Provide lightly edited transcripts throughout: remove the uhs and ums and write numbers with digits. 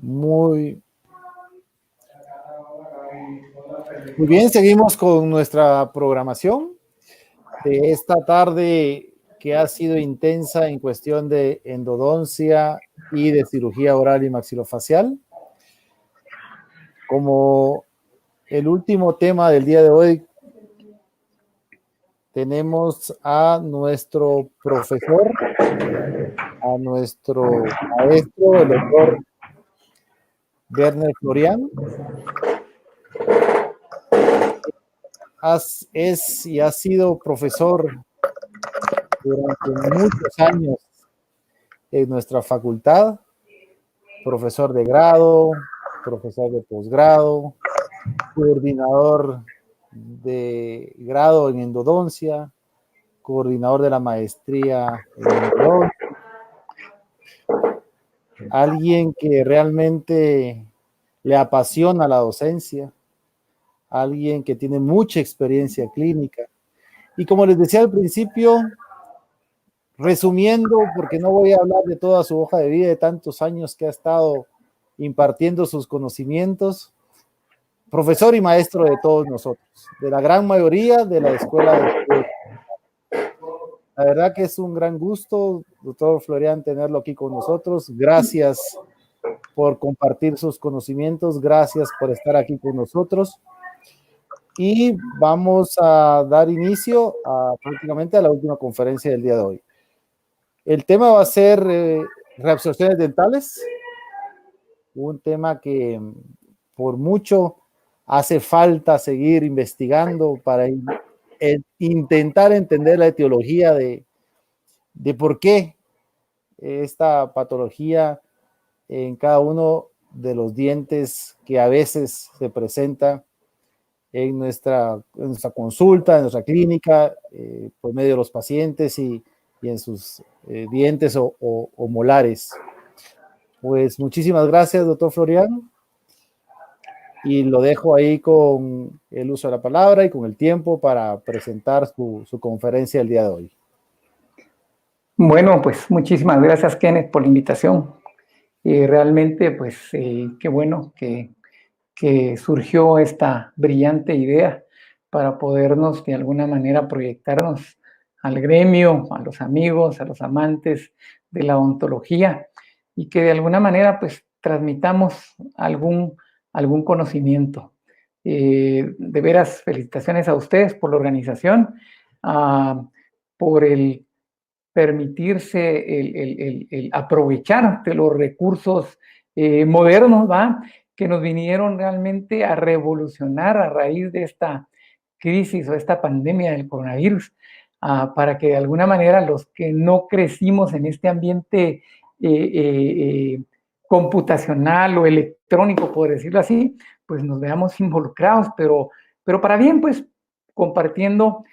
Muy, muy bien, seguimos con nuestra programación de esta tarde que ha sido intensa en cuestión de endodoncia y de cirugía oral y maxilofacial. Como el último tema del día de hoy, tenemos a nuestro profesor, a nuestro maestro, el doctor Werner Florian. Es y ha sido profesor durante muchos años en nuestra facultad, profesor de grado, profesor de posgrado, coordinador de grado en endodoncia, coordinador de la maestría en endodoncia, alguien que realmente le apasiona la docencia, alguien que tiene mucha experiencia clínica. Y como les decía al principio, resumiendo, porque no voy a hablar de toda su hoja de vida, de tantos años que ha estado impartiendo sus conocimientos, profesor y maestro de todos nosotros, de la gran mayoría de la escuela de... La verdad que es un gran gusto, doctor Florian, tenerlo aquí con nosotros. Gracias por compartir sus conocimientos, gracias por estar aquí con nosotros. Y vamos a dar inicio prácticamente a la última conferencia del día de hoy. El tema va a ser reabsorciones dentales, un tema que por mucho hace falta seguir investigando para intentar entender la etiología de por qué esta patología en cada uno de los dientes que a veces se presenta en nuestra consulta, en nuestra clínica, por medio de los pacientes y en sus dientes o molares. Pues muchísimas gracias, doctor Florian. Y lo dejo ahí con el uso de la palabra y con el tiempo para presentar su conferencia el día de hoy. Bueno, pues muchísimas gracias, Kenneth, por la invitación. Realmente, pues qué bueno que surgió esta brillante idea para podernos de alguna manera proyectarnos al gremio, a los amigos, a los amantes de la odontología y que de alguna manera pues transmitamos algún conocimiento. De veras, felicitaciones a ustedes por la organización, por el permitirse el aprovechar de los recursos modernos, ¿va? Que nos vinieron realmente a revolucionar a raíz de esta crisis o esta pandemia del coronavirus, para que de alguna manera los que no crecimos en este ambiente computacional o electrónico, por decirlo así, pues nos veamos involucrados, pero para bien, pues compartiendo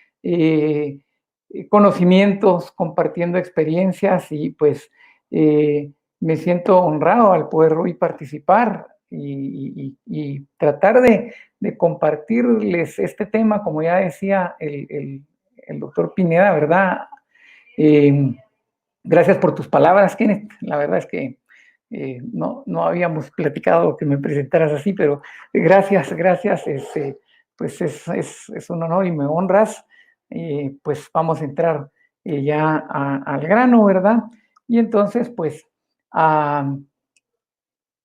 conocimientos, compartiendo experiencias y pues me siento honrado al poder hoy participar y tratar de compartirles este tema, como ya decía el doctor Pineda, ¿verdad? Gracias por tus palabras, Kenneth. La verdad es que no habíamos platicado que me presentaras así, pero gracias, pues es un honor y me honras. Pues vamos a entrar ya al grano, ¿verdad? Y entonces, pues, al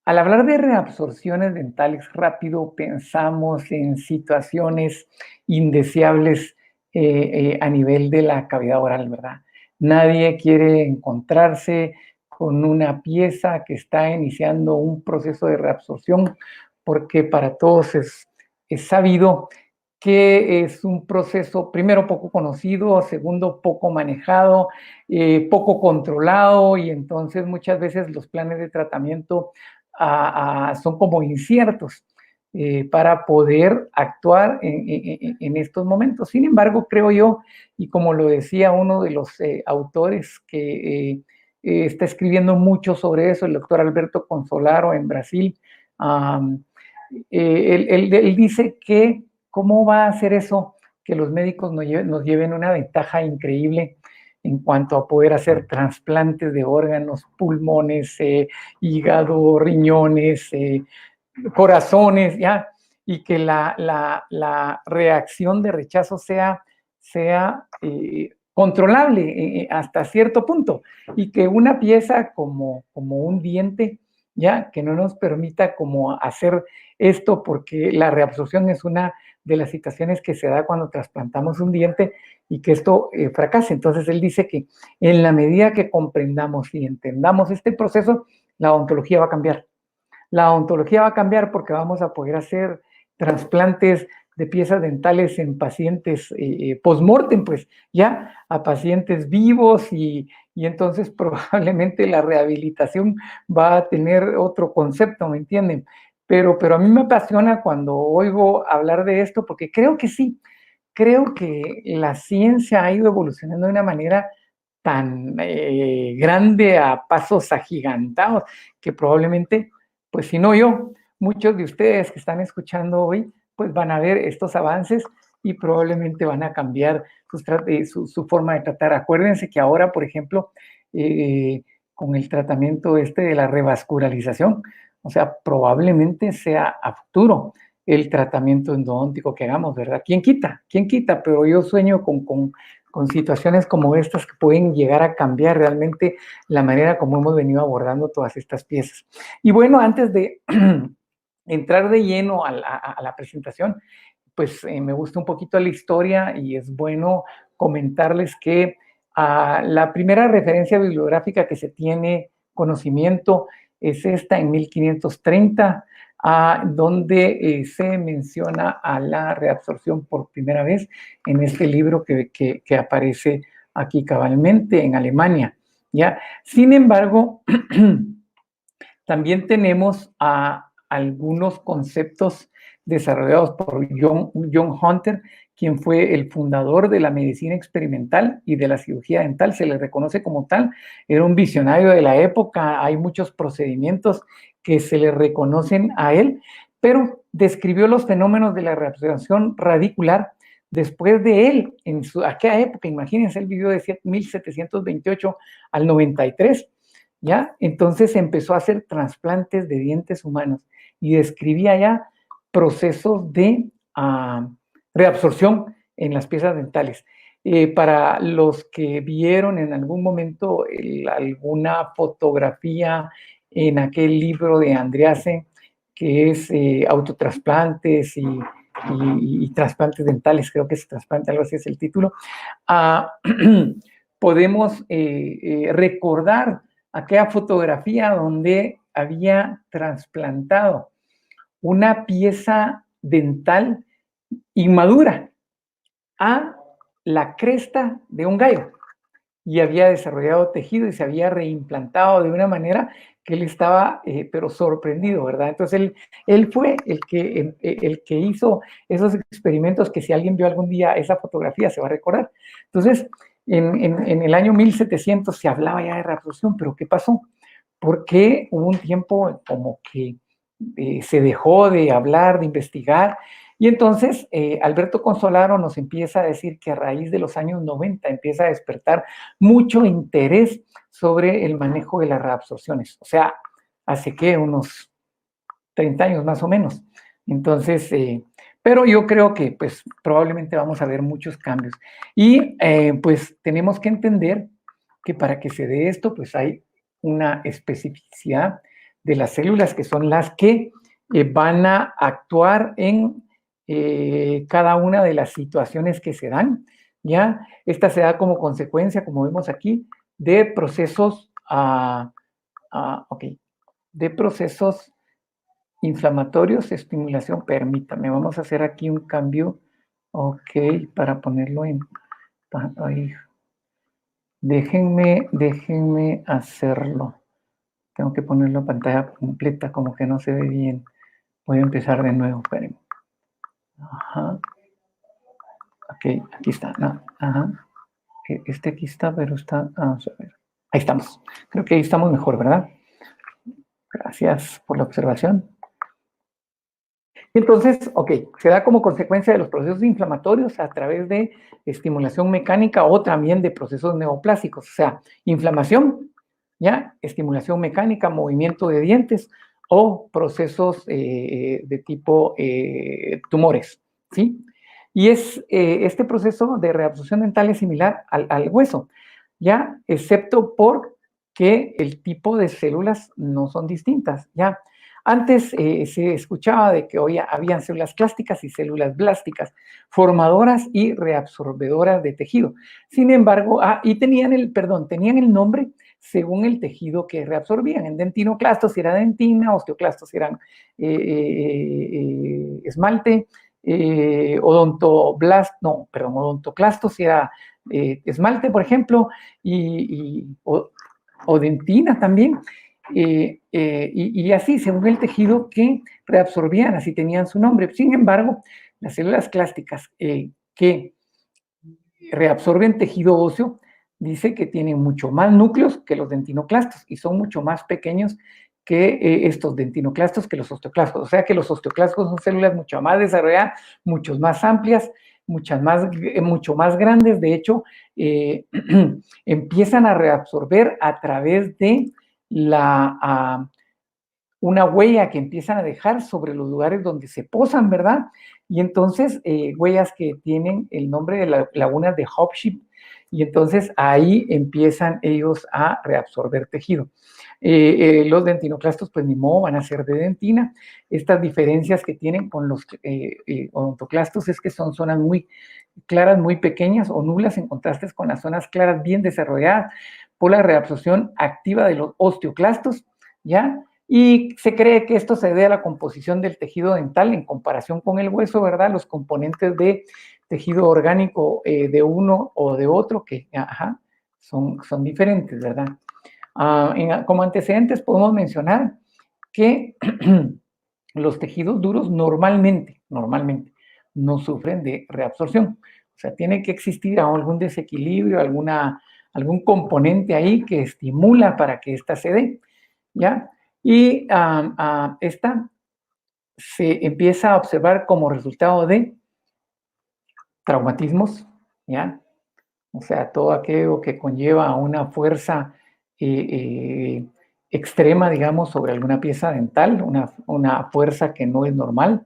hablar de reabsorciones dentales rápido, pensamos en situaciones indeseables a nivel de la cavidad oral, ¿verdad? Nadie quiere encontrarse con una pieza que está iniciando un proceso de reabsorción, porque para todos es sabido que es un proceso, primero, poco conocido, segundo, poco manejado, poco controlado, y entonces muchas veces los planes de tratamiento son como inciertos para poder actuar en estos momentos. Sin embargo, creo yo, y como lo decía uno de los autores que está escribiendo mucho sobre eso, el doctor Alberto Consolaro en Brasil, él dice que ¿cómo va a hacer eso que los médicos nos lleven una ventaja increíble en cuanto a poder hacer trasplantes de órganos, pulmones, hígado, riñones, corazones, ¿ya? Y que la reacción de rechazo sea controlable hasta cierto punto, y que una pieza como un diente, ya, que no nos permita como hacer esto, porque la reabsorción es una de las situaciones que se da cuando trasplantamos un diente, y que esto fracase. Entonces él dice que en la medida que comprendamos y entendamos este proceso, la odontología va a cambiar. La odontología va a cambiar porque vamos a poder hacer trasplantes de piezas dentales en pacientes post-mortem, pues ya a pacientes vivos, y entonces probablemente la rehabilitación va a tener otro concepto, ¿me entienden? Pero a mí me apasiona cuando oigo hablar de esto, porque creo que sí, creo que la ciencia ha ido evolucionando de una manera tan grande, a pasos agigantados, que probablemente, pues si no yo, muchos de ustedes que están escuchando hoy, pues van a ver estos avances y probablemente van a cambiar su forma de tratar. Acuérdense que ahora, por ejemplo, con el tratamiento de la revascularización, o sea, probablemente sea a futuro el tratamiento endodóntico que hagamos, ¿verdad? ¿Quién quita? ¿Quién quita? Pero yo sueño con situaciones como estas que pueden llegar a cambiar realmente la manera como hemos venido abordando todas estas piezas. Y bueno, antes de entrar de lleno a la presentación, pues me gusta un poquito la historia, y es bueno comentarles que la primera referencia bibliográfica que se tiene conocimiento es esta en 1530, donde se menciona a la reabsorción por primera vez en este libro que aparece aquí cabalmente en Alemania, ¿ya? Sin embargo, también tenemos algunos conceptos desarrollados por John Hunter, quien fue el fundador de la medicina experimental y de la cirugía dental. Se le reconoce como tal, era un visionario de la época, hay muchos procedimientos que se le reconocen a él, pero describió los fenómenos de la reabsorción radicular después de él, en aquella época. Imagínense, él vivió de 1728 al 93, ¿ya? Entonces empezó a hacer trasplantes de dientes humanos y describía ya procesos de reabsorción en las piezas dentales. Para los que vieron en algún momento alguna fotografía en aquel libro de Andreasen, que es autotrasplantes y trasplantes dentales, creo que es trasplante, algo así es el título, podemos recordar aquella fotografía donde había trasplantado una pieza dental inmadura a la cresta de un gallo, y había desarrollado tejido y se había reimplantado de una manera que él estaba, pero sorprendido, ¿verdad? Entonces él fue el que hizo esos experimentos, que si alguien vio algún día esa fotografía se va a recordar. Entonces, en el año 1700 se hablaba ya de reabsorción, pero ¿qué pasó? Porque hubo un tiempo como que se dejó de hablar, de investigar, y entonces Alberto Consolaro nos empieza a decir que a raíz de los años 90 empieza a despertar mucho interés sobre el manejo de las reabsorciones, o sea, hace que unos 30 años más o menos. Entonces, pero yo creo que pues probablemente vamos a ver muchos cambios, y pues tenemos que entender que para que se dé esto, pues hay una especificidad de las células, que son las que van a actuar en cada una de las situaciones que se dan, ¿ya? Esta se da como consecuencia, como vemos aquí, de procesos, de procesos inflamatorios, estimulación. Permítame, vamos a hacer aquí un cambio, para ponerlo en... Ay, déjenme hacerlo. Tengo que ponerlo en pantalla completa, como que no se ve bien. Voy a empezar de nuevo, espérenme. Ajá. Ok, aquí está. No, ajá. Este aquí está, pero está... Vamos a ver. Ahí estamos. Creo que ahí estamos mejor, ¿verdad? Gracias por la observación. Entonces, ok, se da como consecuencia de los procesos inflamatorios a través de estimulación mecánica o también de procesos neoplásicos, o sea, inflamación, ¿ya? Estimulación mecánica, movimiento de dientes o procesos de tipo tumores, ¿sí? Y este proceso de reabsorción dental es similar al hueso, ¿ya? Excepto por que el tipo de células no son distintas, ¿ya? Antes se escuchaba de que hoy habían células clásticas y células blásticas, formadoras y reabsorbedoras de tejido. Sin embargo, tenían el nombre según el tejido que reabsorbían. En dentinoclastos era dentina, osteoclastos eran esmalte, odontoclastos era esmalte, por ejemplo, o dentina también. Y así, según el tejido que reabsorbían, así tenían su nombre. Sin embargo, las células clásticas que reabsorben tejido óseo, dice que tienen mucho más núcleos que los dentinoclastos y son mucho más pequeños que estos dentinoclastos que los osteoclastos. O sea que los osteoclastos son células mucho más desarrolladas, mucho más amplias, mucho más grandes. De hecho, empiezan a reabsorber a través de una huella que empiezan a dejar sobre los lugares donde se posan, ¿verdad? Y entonces, huellas que tienen el nombre de la laguna de Hopship, y entonces ahí empiezan ellos a reabsorber tejido. Los dentinoclastos, pues ni modo, van a ser de dentina. Estas diferencias que tienen con los odontoclastos es que son zonas muy claras, muy pequeñas o nulas, en contraste con las zonas claras bien desarrolladas por la reabsorción activa de los osteoclastos, ¿ya? Y se cree que esto se debe a la composición del tejido dental en comparación con el hueso, ¿verdad? Los componentes de tejido orgánico de uno o de otro, que son diferentes, ¿verdad? Como antecedentes podemos mencionar que los tejidos duros normalmente no sufren de reabsorción. O sea, tiene que existir algún desequilibrio, algún componente ahí que estimula para que ésta se dé, ¿ya? Y esta se empieza a observar como resultado de traumatismos, ¿ya? O sea, todo aquello que conlleva una fuerza extrema, digamos, sobre alguna pieza dental, una fuerza que no es normal,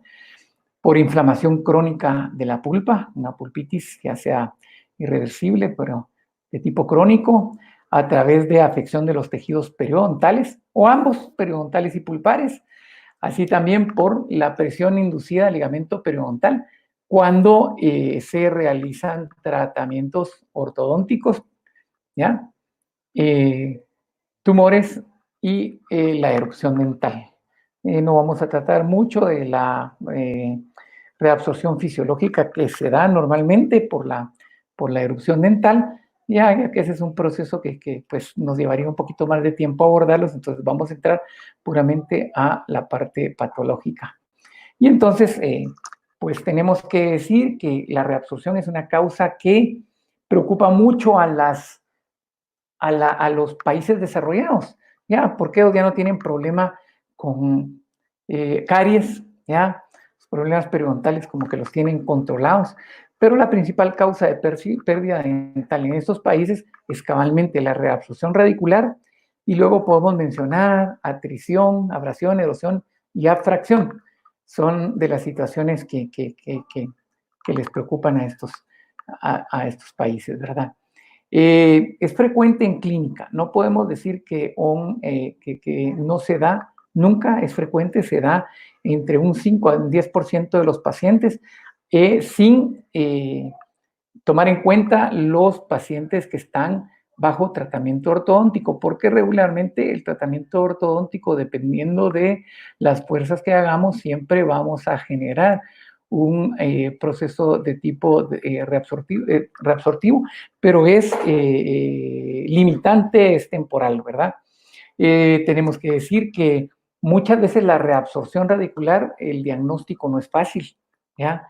por inflamación crónica de la pulpa, una pulpitis ya sea irreversible, pero de tipo crónico, a través de afección de los tejidos periodontales, o ambos, periodontales y pulpares, así también por la presión inducida al ligamento periodontal, cuando se realizan tratamientos ortodónticos, ¿ya? Tumores y la erupción dental. No vamos a tratar mucho de la reabsorción fisiológica que se da normalmente por la erupción dental, ya que ese es un proceso que pues, nos llevaría un poquito más de tiempo abordarlos, entonces vamos a entrar puramente a la parte patológica. Y entonces, pues tenemos que decir que la reabsorción es una causa que preocupa mucho a los países desarrollados, ¿ya? Porque ellos ya no tienen problema con caries, ¿ya? Los problemas periodontales como que los tienen controlados, pero la principal causa de pérdida dental en estos países es cabalmente la reabsorción radicular, y luego podemos mencionar atrición, abrasión, erosión y abfracción. Son de las situaciones que les preocupan a estos países, ¿verdad? Es frecuente en clínica, no podemos decir que no se da, nunca es frecuente, se da entre un 5 a un 10% de los pacientes, sin tomar en cuenta los pacientes que están bajo tratamiento ortodóntico, porque regularmente el tratamiento ortodóntico, dependiendo de las fuerzas que hagamos, siempre vamos a generar un proceso de tipo reabsortivo, pero es limitante, es temporal, ¿verdad? Tenemos que decir que muchas veces la reabsorción radicular, el diagnóstico no es fácil, ¿ya?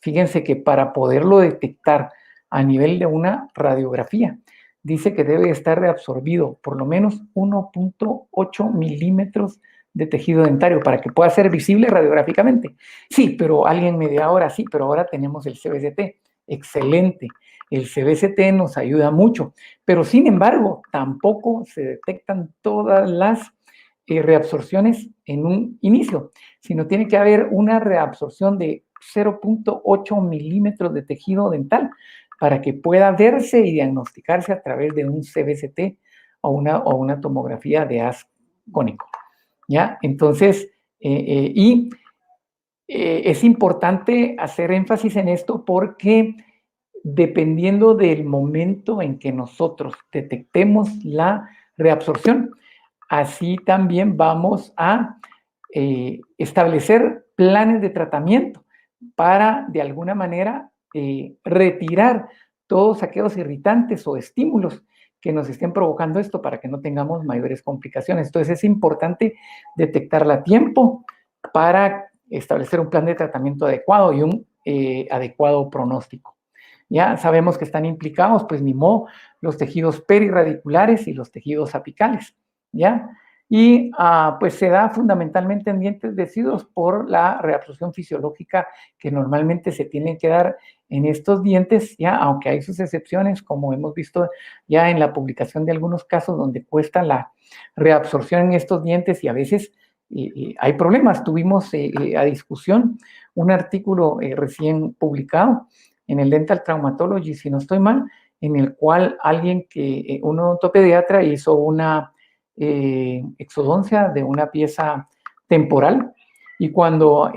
Fíjense que para poderlo detectar a nivel de una radiografía, dice que debe estar reabsorbido por lo menos 1.8 milímetros de tejido dentario para que pueda ser visible radiográficamente. Sí, pero alguien me dirá ahora sí, pero ahora tenemos el CBCT. Excelente. El CBCT nos ayuda mucho, pero sin embargo, tampoco se detectan todas las reabsorciones en un inicio, sino tiene que haber una reabsorción de 0.8 milímetros de tejido dental para que pueda verse y diagnosticarse a través de un CBCT o una tomografía de haz cónico. ¿Ya? Entonces, es importante hacer énfasis en esto porque dependiendo del momento en que nosotros detectemos la reabsorción, así también vamos a establecer planes de tratamiento para, de alguna manera, retirar todos aquellos irritantes o estímulos que nos estén provocando esto para que no tengamos mayores complicaciones. Entonces, es importante detectarla a tiempo para establecer un plan de tratamiento adecuado y un adecuado pronóstico. Ya sabemos que están implicados, pues ni modo, los tejidos perirradiculares y los tejidos apicales, ¿ya? Y pues se da fundamentalmente en dientes deciduos por la reabsorción fisiológica que normalmente se tiene que dar en estos dientes, ya, aunque hay sus excepciones, como hemos visto ya en la publicación de algunos casos donde cuesta la reabsorción en estos dientes y a veces hay problemas. Tuvimos a discusión un artículo recién publicado en el Dental Traumatology, si no estoy mal, en el cual un odontopediatra hizo una exodoncia de una pieza temporal y cuando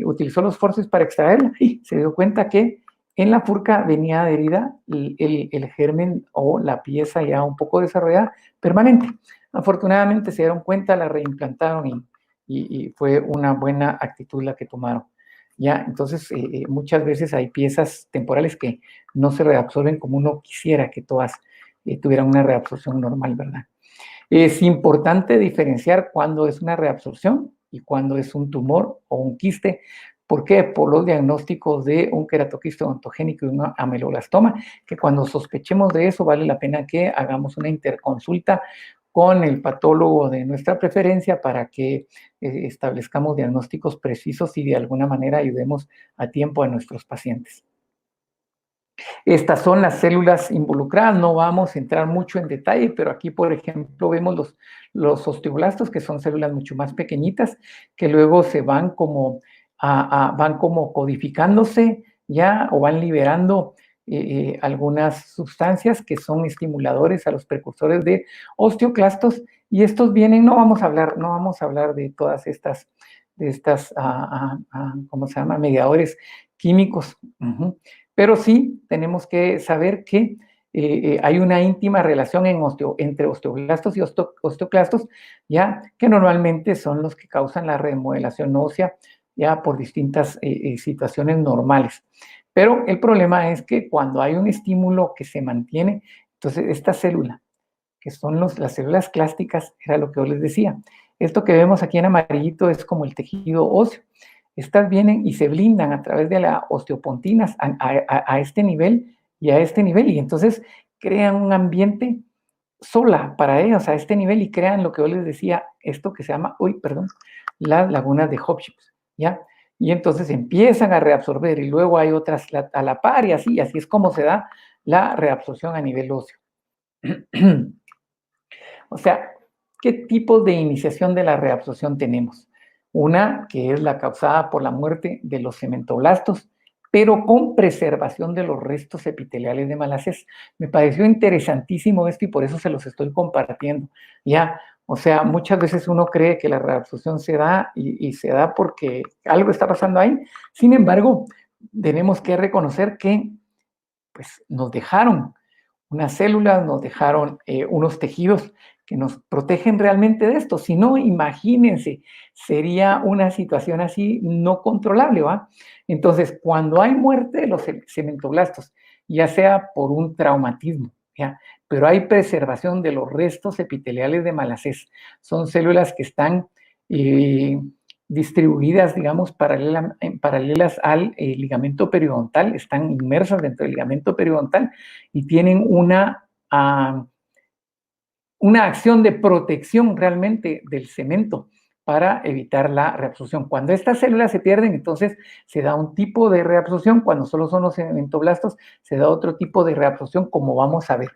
utilizó los forceps para extraerla, se dio cuenta que en la furca venía adherida el germen o la pieza ya un poco desarrollada permanente. Afortunadamente se dieron cuenta, la reimplantaron y fue una buena actitud la que tomaron. ¿Ya? Entonces, muchas veces hay piezas temporales que no se reabsorben como uno quisiera que todas tuvieran una reabsorción normal, ¿verdad? Es importante diferenciar cuándo es una reabsorción y cuándo es un tumor o un quiste. ¿Por qué? Por los diagnósticos de un queratoquiste odontogénico y una ameloblastoma, que cuando sospechemos de eso vale la pena que hagamos una interconsulta con el patólogo de nuestra preferencia para que establezcamos diagnósticos precisos y de alguna manera ayudemos a tiempo a nuestros pacientes. Estas son las células involucradas, no vamos a entrar mucho en detalle, pero aquí, por ejemplo, vemos los osteoblastos, que son células mucho más pequeñitas, que luego se van como, van como codificándose ya o van liberando algunas sustancias que son estimuladores a los precursores de osteoclastos, y estos vienen, no vamos a hablar de todas estas, ¿cómo se llama? Mediadores químicos. Pero sí tenemos que saber que hay una íntima relación entre osteoblastos y osteoclastos, ya que normalmente son los que causan la remodelación ósea, ya por distintas situaciones normales. Pero el problema es que cuando hay un estímulo que se mantiene, entonces esta célula, que son las células clásticas, era lo que yo les decía. Esto que vemos aquí en amarillito es como el tejido óseo. Estas vienen y se blindan a través de las osteopontinas a este nivel y a este nivel, y entonces crean un ambiente sola para ellos a este nivel y crean lo que yo les decía, esto que se llama, las lagunas de Hopkins, ¿ya? Y entonces empiezan a reabsorber y luego hay otras a la par y así es como se da la reabsorción a nivel óseo. O sea, ¿qué tipos de iniciación de la reabsorción tenemos? Una que es la causada por la muerte de los cementoblastos, pero con preservación de los restos epiteliales de Malassez. Me pareció interesantísimo esto y por eso se los estoy compartiendo. Ya, o sea, muchas veces uno cree que la reabsorción se da y se da porque algo está pasando ahí. Sin embargo, tenemos que reconocer que pues, nos dejaron unas células, nos dejaron unos tejidos que nos protegen realmente de esto. Si no, imagínense, sería una situación así no controlable, ¿va? Entonces, cuando hay muerte de los cementoblastos, ya sea por un traumatismo, ¿ya? Pero hay preservación de los restos epiteliales de Malassez. Son células que están distribuidas, digamos, paralelas al ligamento periodontal, están inmersas dentro del ligamento periodontal y tienen una acción de protección realmente del cemento para evitar la reabsorción. Cuando estas células se pierden, entonces se da un tipo de reabsorción. Cuando solo son los cementoblastos, se da otro tipo de reabsorción, como vamos a ver.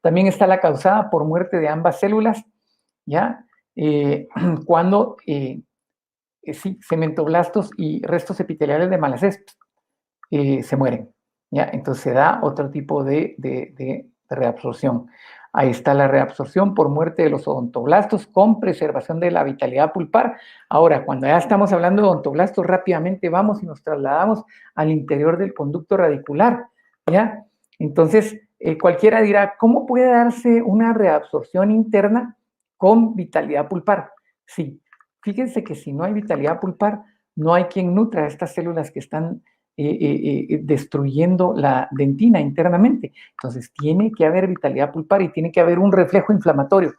También está la causada por muerte de ambas células, ¿ya? Cuando sí, cementoblastos y restos epiteliales de Malassez se mueren, ¿ya? Entonces se da otro tipo de reabsorción. Ahí está la reabsorción por muerte de los odontoblastos con preservación de la vitalidad pulpar. Ahora, cuando ya estamos hablando de odontoblastos, rápidamente vamos y nos trasladamos al interior del conducto radicular, ¿ya? Entonces, cualquiera dirá, ¿cómo puede darse una reabsorción interna con vitalidad pulpar? Sí, fíjense que si no hay vitalidad pulpar, no hay quien nutra estas células que están destruyendo la dentina internamente. Entonces, tiene que haber vitalidad pulpar y tiene que haber un reflejo inflamatorio,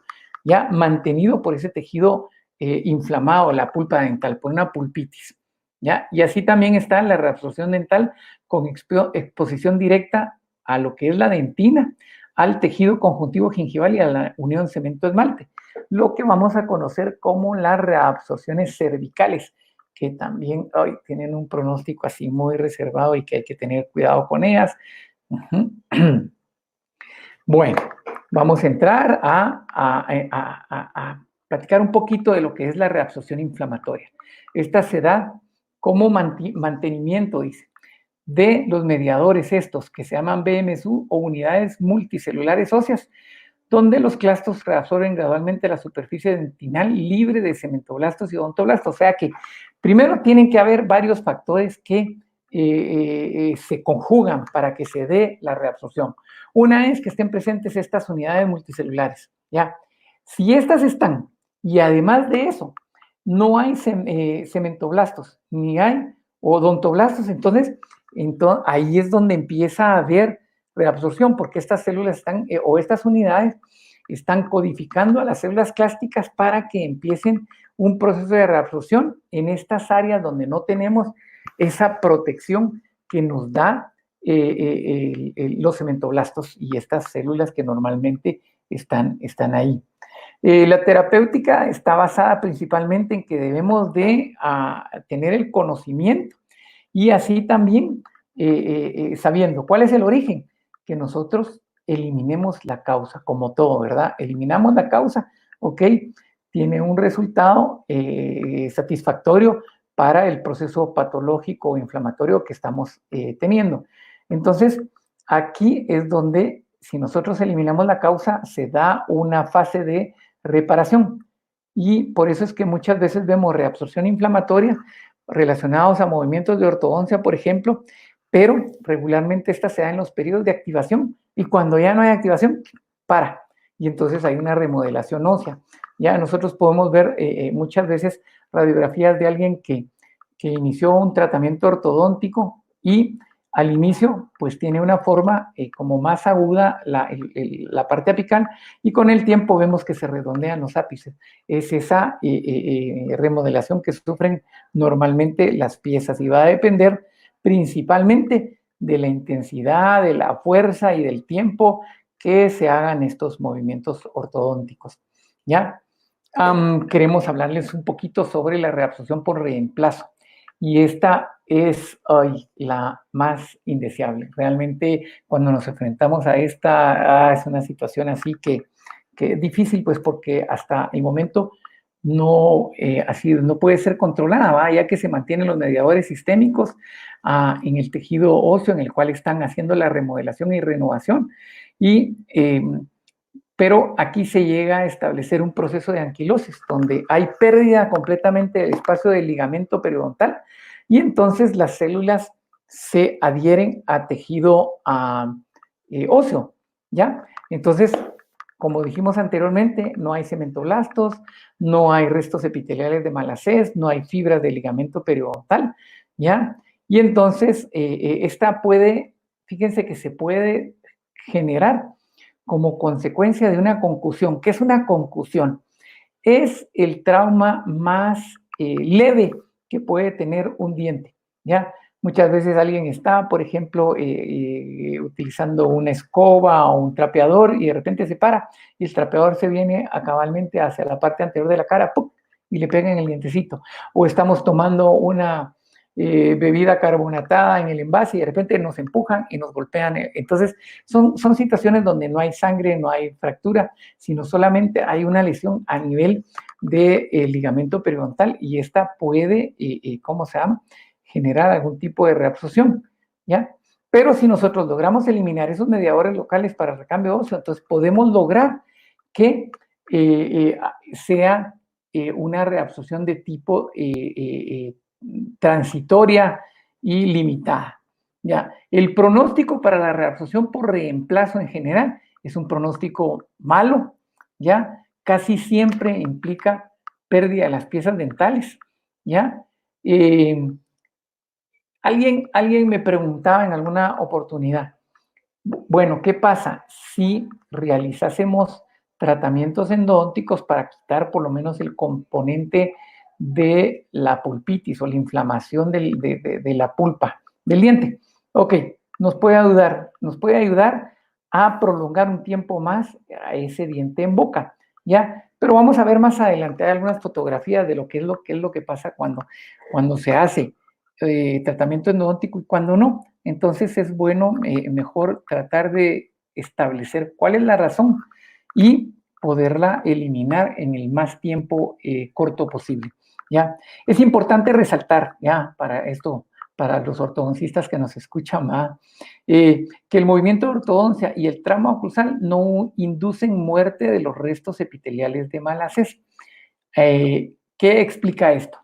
ya mantenido por ese tejido inflamado, la pulpa dental, por una pulpitis, ¿ya? Y así también está la reabsorción dental con exposición directa a lo que es la dentina, al tejido conjuntivo gingival y a la unión cemento-esmalte, lo que vamos a conocer como las reabsorciones cervicales, que también tienen un pronóstico así muy reservado y que hay que tener cuidado con ellas. Bueno, vamos a entrar a platicar un poquito de lo que es la reabsorción inflamatoria. Esta se da como mantenimiento, dice, de los mediadores estos que se llaman BMSU o unidades multicelulares óseas, donde los clastos reabsorben gradualmente la superficie dentinal libre de cementoblastos y odontoblastos. O sea que primero tienen que haber varios factores que se conjugan para que se dé la reabsorción. Una es que estén presentes estas unidades multicelulares, ¿ya? Si estas están, y además de eso, no hay cementoblastos, ni hay odontoblastos, entonces ahí es donde empieza a haber reabsorción, porque estas células están, o estas unidades están codificando a las células clásticas para que empiecen un proceso de reabsorción en estas áreas donde no tenemos esa protección que nos da los cementoblastos y estas células que normalmente están ahí. La terapéutica está basada principalmente en que debemos de tener el conocimiento y así también sabiendo cuál es el origen, que nosotros eliminemos la causa, como todo, ¿verdad? Eliminamos la causa, ok, tiene un resultado satisfactorio para el proceso patológico o inflamatorio que estamos teniendo. Entonces, aquí es donde, si nosotros eliminamos la causa, se da una fase de reparación. Y por eso es que muchas veces vemos reabsorción inflamatoria relacionados a movimientos de ortodoncia, por ejemplo, pero regularmente esta se da en los periodos de activación y cuando ya no hay activación, para. Y entonces hay una remodelación ósea. Ya nosotros podemos ver muchas veces radiografías de alguien que inició un tratamiento ortodóntico y al inicio pues tiene una forma como más aguda la parte apical y con el tiempo vemos que se redondean los ápices. Es esa remodelación que sufren normalmente las piezas y va a depender principalmente de la intensidad, de la fuerza y del tiempo que se hagan estos movimientos ortodónticos. ¿Ya? Queremos hablarles un poquito sobre la reabsorción por reemplazo. Y esta es la más indeseable. Realmente cuando nos enfrentamos a esta, es una situación así que es difícil, pues porque hasta el momento no, no puede ser controlada, ¿va? Ya que se mantienen los mediadores sistémicos en el tejido óseo en el cual están haciendo la remodelación y renovación. Pero aquí se llega a establecer un proceso de anquilosis, donde hay pérdida completamente del espacio del ligamento periodontal y entonces las células se adhieren a tejido óseo, ¿ya? Entonces, como dijimos anteriormente, no hay cementoblastos, no hay restos epiteliales de Malassez, no hay fibras del ligamento periodontal, ¿ya? Y entonces, esta puede, fíjense que se puede generar como consecuencia de una concusión. ¿Qué es una concusión? Es el trauma más leve que puede tener un diente, ¿ya? Muchas veces alguien está, por ejemplo, utilizando una escoba o un trapeador y de repente se para y el trapeador se viene cabalmente hacia la parte anterior de la cara ¡pum! y le pega en el dientecito. O estamos tomando una bebida carbonatada en el envase y de repente nos empujan y nos golpean. Entonces, son situaciones donde no hay sangre, no hay fractura, sino solamente hay una lesión a nivel del ligamento periodontal y esta puede, ¿cómo se llama?, generar algún tipo de reabsorción, ¿ya? Pero si nosotros logramos eliminar esos mediadores locales para recambio óseo, entonces podemos lograr que sea una reabsorción de tipo transitoria y limitada. ¿Ya? El pronóstico para la reabsorción por reemplazo en general es un pronóstico malo, ¿ya? Casi siempre implica pérdida de las piezas dentales, ¿ya? Alguien me preguntaba en alguna oportunidad, bueno, ¿qué pasa si realizásemos tratamientos endodónticos para quitar por lo menos el componente de la pulpitis o la inflamación de la pulpa del diente? Ok, nos puede ayudar a prolongar un tiempo más a ese diente en boca, ¿ya? Pero vamos a ver más adelante, hay algunas fotografías de lo que es lo que pasa cuando se hace tratamiento endodóntico y cuando no. Entonces es bueno, mejor tratar de establecer cuál es la razón y poderla eliminar en el más tiempo corto posible, ¿ya? Es importante resaltar, ya, para esto, para los ortodoncistas que nos escuchan, que el movimiento de ortodoncia y el trauma oclusal no inducen muerte de los restos epiteliales de Malassez. ¿Qué explica esto?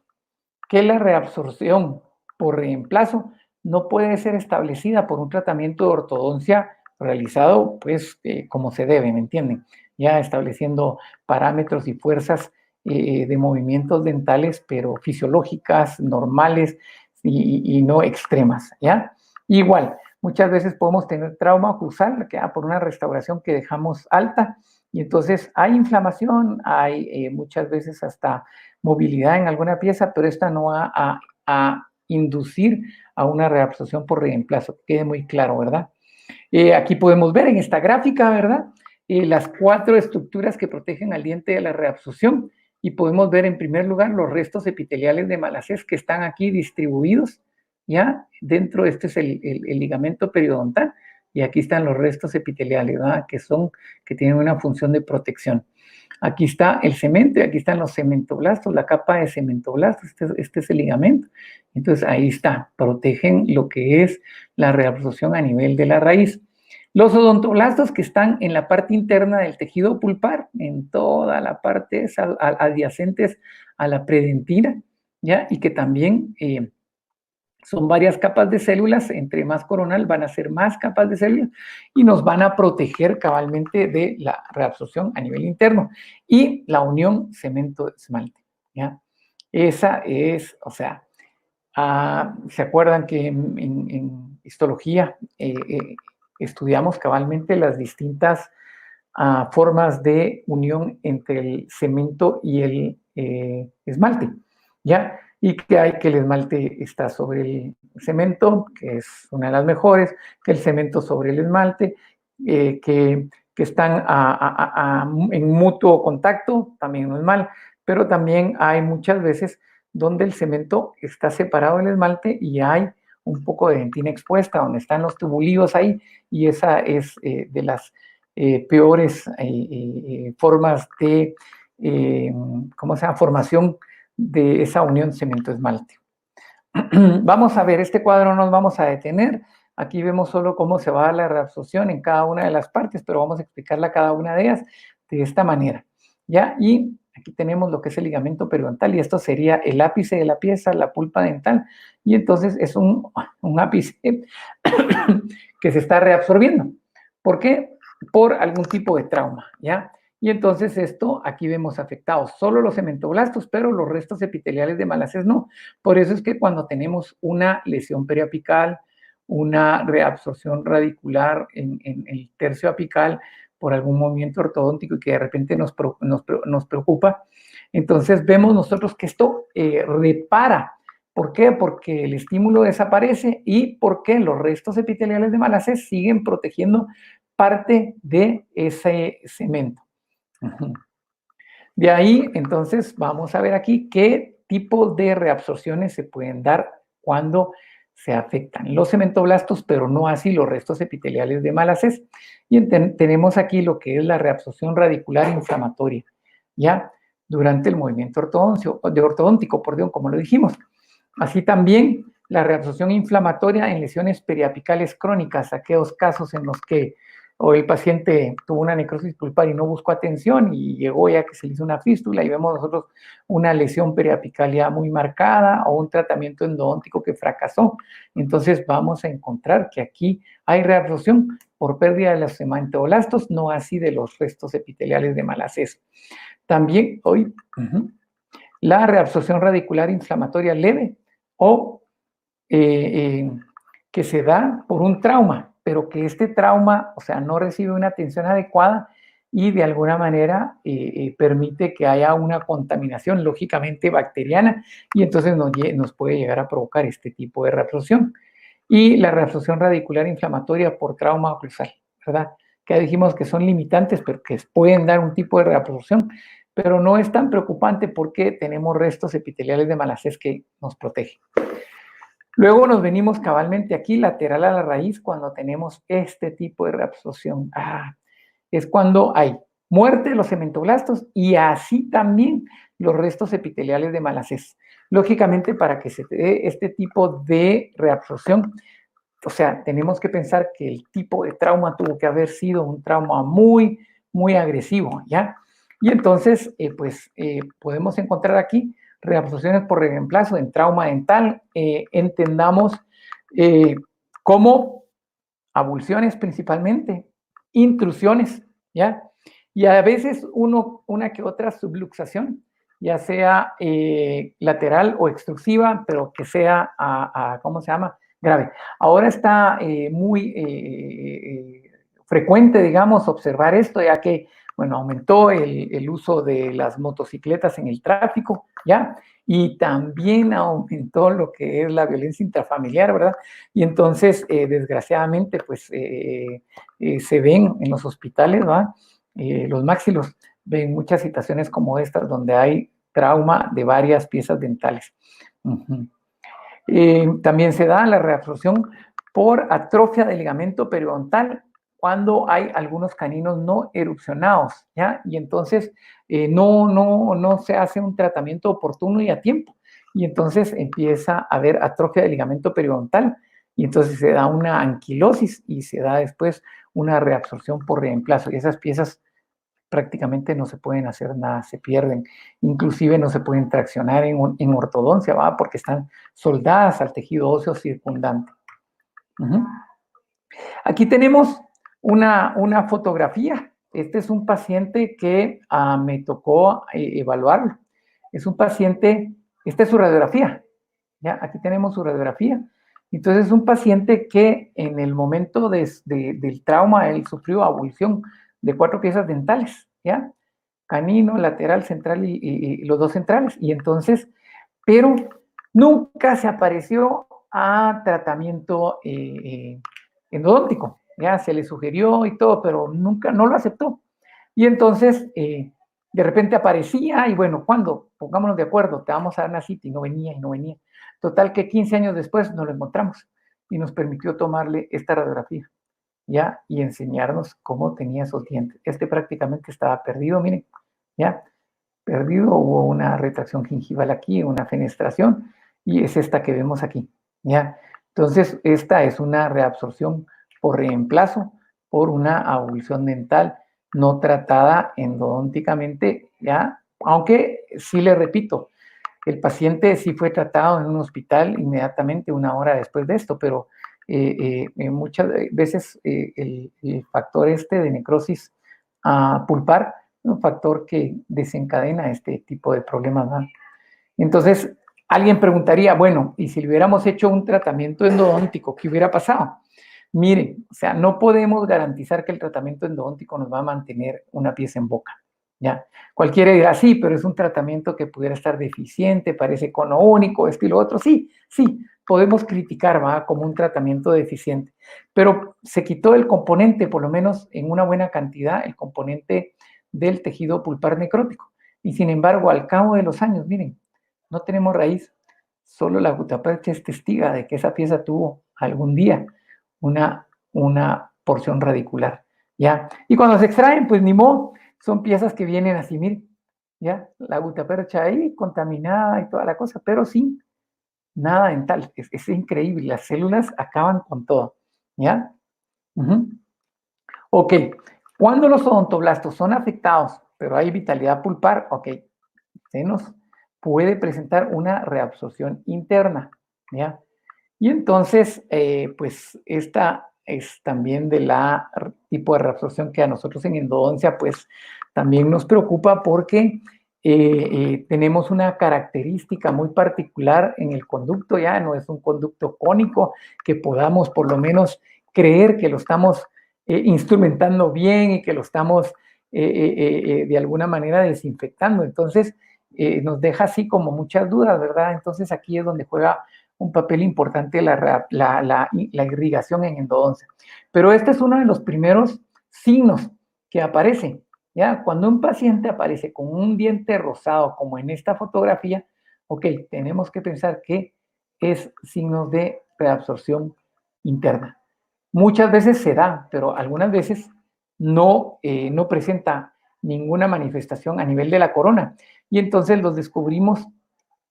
Que la reabsorción por reemplazo no puede ser establecida por un tratamiento de ortodoncia realizado, pues, como se debe, ¿me entienden? Ya estableciendo parámetros y fuerzas de movimientos dentales, pero fisiológicas, normales y no extremas, ¿ya? Igual, muchas veces podemos tener trauma oclusal, que por una restauración que dejamos alta, y entonces hay inflamación, hay muchas veces hasta movilidad en alguna pieza, pero esta no va a inducir a una reabsorción por reemplazo, quede muy claro, ¿verdad? Aquí podemos ver en esta gráfica, ¿verdad? Las 4 estructuras que protegen al diente de la reabsorción y podemos ver en primer lugar los restos epiteliales de Malassez que están aquí distribuidos, ¿ya? Dentro, este es el ligamento periodontal y aquí están los restos epiteliales, ¿verdad? Que tienen una función de protección. Aquí está el cemento y aquí están los cementoblastos, la capa de cementoblastos, este es el ligamento. Entonces ahí está, protegen lo que es la reabsorción a nivel de la raíz. Los odontoblastos que están en la parte interna del tejido pulpar, en toda la parte adyacentes a la predentina, ¿ya? Y que también son varias capas de células, entre más coronal van a ser más capas de células y nos van a proteger cabalmente de la reabsorción a nivel interno y la unión cemento-esmalte, ¿ya? Esa es, o sea, ¿se acuerdan que en histología estudiamos cabalmente las distintas formas de unión entre el cemento y el esmalte, ¿ya? Y que hay que el esmalte está sobre el cemento, que es una de las mejores, que el cemento sobre el esmalte, que están en mutuo contacto, también no es mal, pero también hay muchas veces donde el cemento está separado del esmalte y hay un poco de dentina expuesta, donde están los tubulíos ahí, y esa es de las peores formas de, ¿cómo se llama?, formación de esa unión cemento-esmalte. Vamos a ver, este cuadro nos vamos a detener. Aquí vemos solo cómo se va la reabsorción en cada una de las partes, pero vamos a explicarla cada una de ellas de esta manera, ¿ya? Y aquí tenemos lo que es el ligamento periodontal y esto sería el ápice de la pieza, la pulpa dental, y entonces es un ápice que se está reabsorbiendo. ¿Por qué? Por algún tipo de trauma, ¿ya? Y entonces esto, aquí vemos afectados solo los cementoblastos, pero los restos epiteliales de Malassez no. Por eso es que cuando tenemos una lesión periapical, una reabsorción radicular en el tercio apical por algún movimiento ortodóntico y que de repente nos preocupa, entonces vemos nosotros que esto repara. ¿Por qué? Porque el estímulo desaparece y porque los restos epiteliales de Malassez siguen protegiendo parte de ese cemento. De ahí, entonces, vamos a ver aquí qué tipo de reabsorciones se pueden dar cuando se afectan los cementoblastos, pero no así los restos epiteliales de Malassez. Y tenemos aquí lo que es la reabsorción radicular inflamatoria, ¿ya? Durante el movimiento ortodóntico, como lo dijimos. Así también la reabsorción inflamatoria en lesiones periapicales crónicas, aquellos casos en los que el paciente tuvo una necrosis pulpar y no buscó atención y llegó ya que se le hizo una fístula y vemos nosotros una lesión periapical ya muy marcada o un tratamiento endodóntico que fracasó. Entonces vamos a encontrar que aquí hay reabsorción por pérdida de los cementoblastos, no así de los restos epiteliales de Malassez. También hoy la reabsorción radicular inflamatoria leve o que se da por un trauma, pero que este trauma, o sea, no recibe una atención adecuada y de alguna manera permite que haya una contaminación, lógicamente bacteriana, y entonces nos puede llegar a provocar este tipo de reabsorción. Y la reabsorción radicular inflamatoria por trauma oclusal, ¿verdad? Que dijimos que son limitantes, pero que pueden dar un tipo de reabsorción, pero no es tan preocupante porque tenemos restos epiteliales de Malassez que nos protegen. Luego nos venimos cabalmente aquí, lateral a la raíz, cuando tenemos este tipo de reabsorción. Es cuando hay muerte de los cementoblastos y así también los restos epiteliales de Malassez. Lógicamente, para que se dé este tipo de reabsorción, o sea, tenemos que pensar que el tipo de trauma tuvo que haber sido un trauma muy, muy agresivo, ¿ya? Y entonces, podemos encontrar aquí reabsorciones por reemplazo en trauma dental. Entendamos como abulsiones principalmente, intrusiones, ¿ya? Y a veces una que otra subluxación, ya sea lateral o extrusiva, pero que sea, ¿cómo se llama? Grave. Ahora está muy frecuente, digamos, observar esto, ya que, bueno, aumentó el uso de las motocicletas en el tráfico, ¿ya? Y también aumentó lo que es la violencia intrafamiliar, ¿verdad? Y entonces, desgraciadamente, pues, se ven en los hospitales, ¿verdad? Los maxilos ven muchas situaciones como estas, donde hay trauma de varias piezas dentales. También se da la reabsorción por atrofia del ligamento periodontal cuando hay algunos caninos no erupcionados, ¿ya? Y entonces no se hace un tratamiento oportuno y a tiempo. Y entonces empieza a haber atrofia del ligamento periodontal y entonces se da una anquilosis y se da después una reabsorción por reemplazo. Y esas piezas prácticamente no se pueden hacer nada, se pierden. Inclusive no se pueden traccionar en ortodoncia, ¿va? Porque están soldadas al tejido óseo circundante. Aquí tenemos una fotografía. Este es un paciente que me tocó evaluarlo. Es un paciente, esta es su radiografía. ¿Ya? Aquí tenemos su radiografía. Entonces es un paciente que en el momento del trauma, él sufrió abulsión de 4 piezas dentales, ¿ya? Canino, lateral, central y los 2 centrales. Y entonces, pero nunca se apareció a tratamiento endodóntico, ¿ya? Se le sugirió y todo, pero nunca, no lo aceptó. Y entonces, de repente aparecía y bueno, ¿cuándo? Pongámonos de acuerdo, te vamos a dar una cita y no venía y no venía. Total que 15 años después nos lo encontramos y nos permitió tomarle esta radiografía, ¿ya? Y enseñarnos cómo tenía esos dientes. Este prácticamente estaba perdido, miren, ¿ya? Perdido, hubo una retracción gingival aquí, una fenestración, y es esta que vemos aquí, ¿ya? Entonces, esta es una reabsorción por reemplazo por una abulsión dental no tratada endodónticamente, ¿ya? Aunque sí le repito, el paciente sí fue tratado en un hospital inmediatamente, una hora después de esto, pero muchas veces el factor de necrosis pulpar es un factor que desencadena este tipo de problemas, ¿no? Entonces, alguien preguntaría, bueno, ¿y si le hubiéramos hecho un tratamiento endodóntico, qué hubiera pasado? Miren, o sea, no podemos garantizar que el tratamiento endodóntico nos va a mantener una pieza en boca. ¿Ya? Cualquiera dirá, sí, pero es un tratamiento que pudiera estar deficiente, parece cono único, esto y lo otro. Sí, podemos criticar, ¿va? Como un tratamiento deficiente, pero se quitó el componente, por lo menos en una buena cantidad, el componente del tejido pulpar necrótico. Y sin embargo, al cabo de los años, miren, no tenemos raíz. Solo la gutapercha es testiga de que esa pieza tuvo algún día una porción radicular, ¿ya? Y cuando se extraen, pues ni modo, son piezas que vienen así, miren, ¿ya? La gutapercha ahí contaminada y toda la cosa, pero sin nada dental. Es increíble, las células acaban con todo, ¿ya? Ok, cuando los odontoblastos son afectados, pero hay vitalidad pulpar, ok, se nos puede presentar una reabsorción interna, ¿ya? Y entonces, pues esta es también de la tipo de reabsorción que a nosotros en endodoncia, pues también nos preocupa porque tenemos una característica muy particular en el conducto, ya no es un conducto cónico que podamos por lo menos creer que lo estamos instrumentando bien y que lo estamos de alguna manera desinfectando. Entonces, nos deja así como muchas dudas, ¿verdad? Entonces aquí es donde juega un papel importante la irrigación en endodoncia. Pero este es uno de los primeros signos que aparecen, ¿ya? Cuando un paciente aparece con un diente rosado, como en esta fotografía, ok, tenemos que pensar que es signos de reabsorción interna. Muchas veces se da, pero algunas veces no presenta ninguna manifestación a nivel de la corona. Y entonces los descubrimos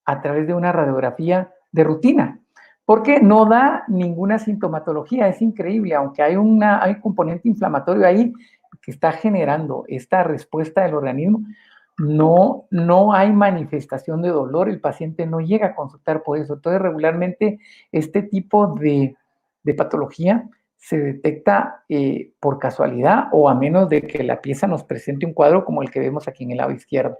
a través de una radiografía de rutina, porque no da ninguna sintomatología. Es increíble, aunque hay un componente inflamatorio ahí que está generando esta respuesta del organismo, no hay manifestación de dolor, el paciente no llega a consultar por eso. Entonces, regularmente este tipo de patología se detecta por casualidad o a menos de que la pieza nos presente un cuadro como el que vemos aquí en el lado izquierdo.